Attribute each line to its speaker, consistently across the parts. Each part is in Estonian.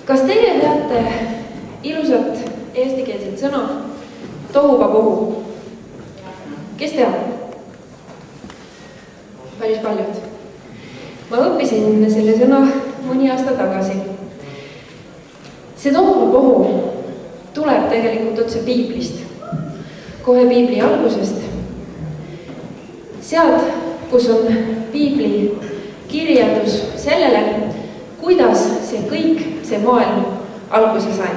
Speaker 1: Kas teie teate ilusat eestikeelset sõna tohuvabohu? Kes teab? Päris paljud. Ma õppisin selle sõna mõni aasta tagasi. See tohuvabohu tuleb tegelikult otse piiblist, kohe piibli algusest. Sealt, kus on piibli kirjeldus sellele, kuidas see kõik, see maailm alguse sai.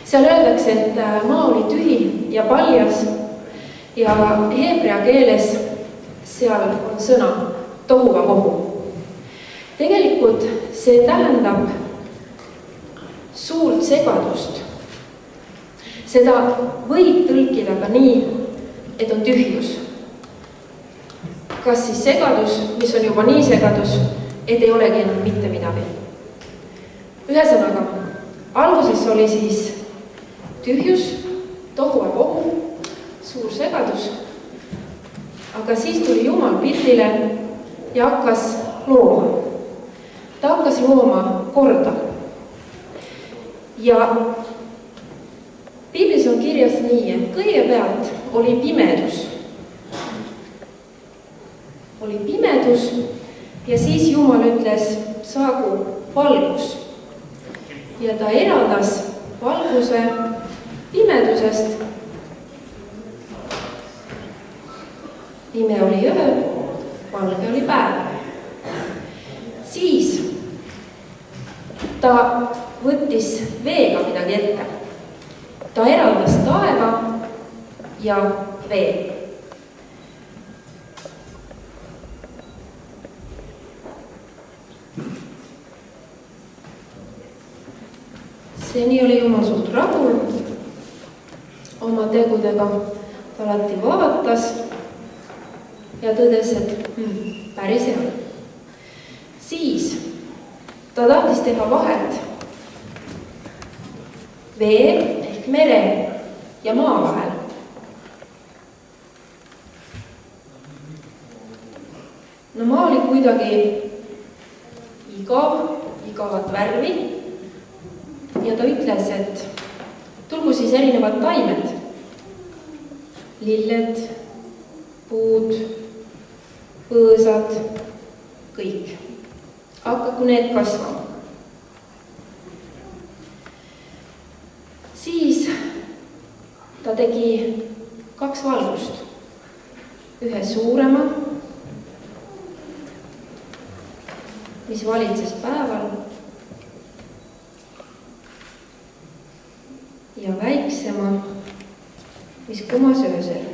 Speaker 1: Seal öeldakse, et maa oli tühi ja paljas ja heebrea keeles seal on sõna tohuvabohu. Tegelikult see tähendab suurt segadust. Seda võib tõlkida ka nii, et on tühjus. Kas siis segadus, mis on juba nii segadus, et ei olegi enam mitte midagi. Ühesõnaga, alguses oli siis tühjus, tohuvabohu, suur segadus, aga siis tuli Jumal pildile ja hakkas looma. Ta hakkas looma korda. Ja piiblis on kirjas nii, et kõigepealt oli pimedus. Oli pimedus ja siis Jumal ütles, saagu valgus. Ja ta eraldas valguse pimedusest. Pime oli öö, valge oli päev. Siis ta võttis veega midagi ette. Ta eraldas taeva ja vee. Seni oli Jumal suht rahul oma tegudega. Ta alati vaatas ja tõdes, et päris hea. Siis ta tahtis teha vahet vee ehk mere ja maa vahel. No maa oli kuidagi igavat värvi ja ta ütles, et tulgu siis erinevad taimed, lilled, puud, põõsad, kõik. Hakkagu need kasvama. Siis ta tegi 2 valgust. Ühe suurema, mis valitses päeval, ja väiksema, mis kumas öösel.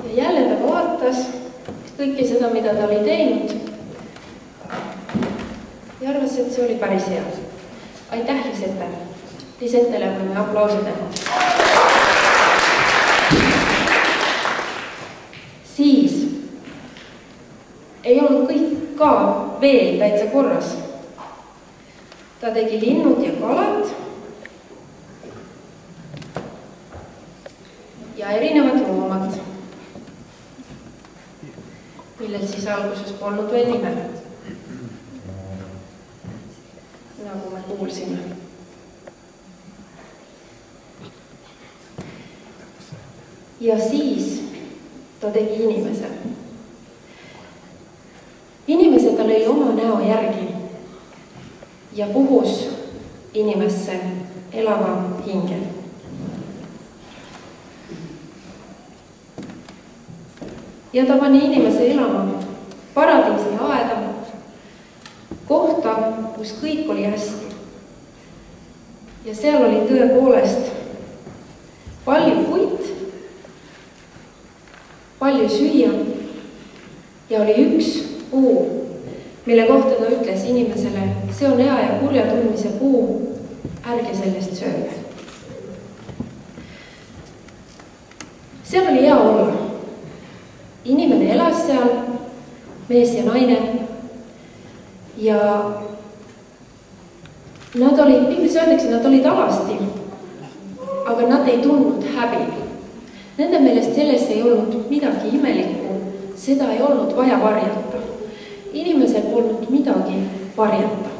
Speaker 1: Ja jälle ta vaatas kõike seda, mida ta oli teinud ja arvas, et see oli päris hea. Aitäh Lisette. Lisettele võime aplausi teha. Siis ei olnud kõik ka veel täitsa korras. Ta tegi linnud ja kalad ja erinevad loomad, millel siis alguses polnud veel nime, nagu me kuulsime. Ja siis ta tegi inimese. Inimese ta lõi oma näo järgi ja puhus inimesse elava hinge. Ja ta pani inimese elama paradiisi aeda, kohta, kus kõik oli hästi. Ja seal oli tõepoolest palju puit, palju süüa ja oli üks puu, mille kohta ta ütles inimesele, see on hea ja kurja tundmise puu, ärge sellest sööge. Seal oli hea olla. Inimene elas seal, mees ja naine, ja nad olid, piiblis öeldakse, nad olid alasti, aga nad ei tundnud häbi. Nende meelest selles ei olnud midagi imelikku, seda ei olnud vaja varjata. Inimesel polnud midagi varjata.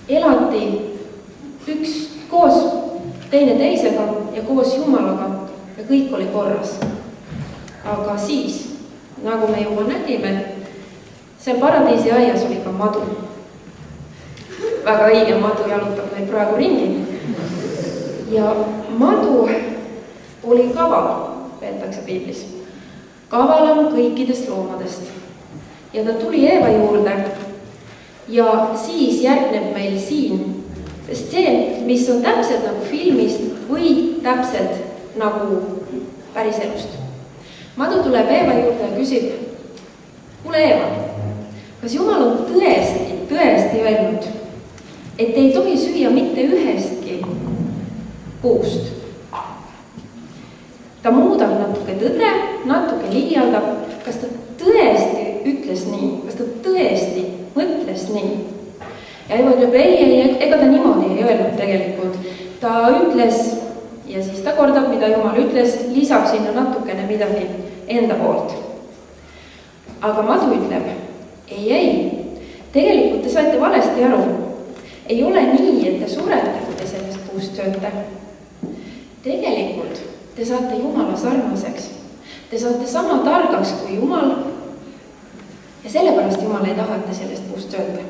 Speaker 1: Elati üks koos teine teisega ja koos Jumalaga ja kõik oli korras. Aga siis, nagu me juba nägime, seal paradiisi aias oli ka madu. Väga õige madu jalutab meil praegu ringi. Ja madu oli kaval, öeldakse piiblis. Kavalam kõikidest loomadest. Ja ta tuli Eeva juurde ja siis järgneb meil siin stseen, mis on täpselt nagu filmist või täpselt nagu päriselust. Madu tuleb Eeva juurde ja küsib, kuule Eeva, kas Jumal on tõesti öelnud, et ei tohi süüa mitte ühestki puust? Ta muudab natuke tõde, natuke liialdab, kas ta tõesti ütles nii, kas ta tõesti mõtles nii. Ja Eeva ütleb, ei, ega ta niimoodi ei öelnud tegelikult. Ta ütles ja siis ta kordab, mida Jumal ütles, lisab sinna natukene midagi enda poolt. Aga madu ütleb, ei, tegelikult te saite valesti aru. Ei ole nii, et te surete, kui te sellest puust sööte. Tegelikult te saate Jumala sarnaseks. Te saate sama targaks kui Jumal ja sellepärast Jumal ei taha, et te sellest puust sööte.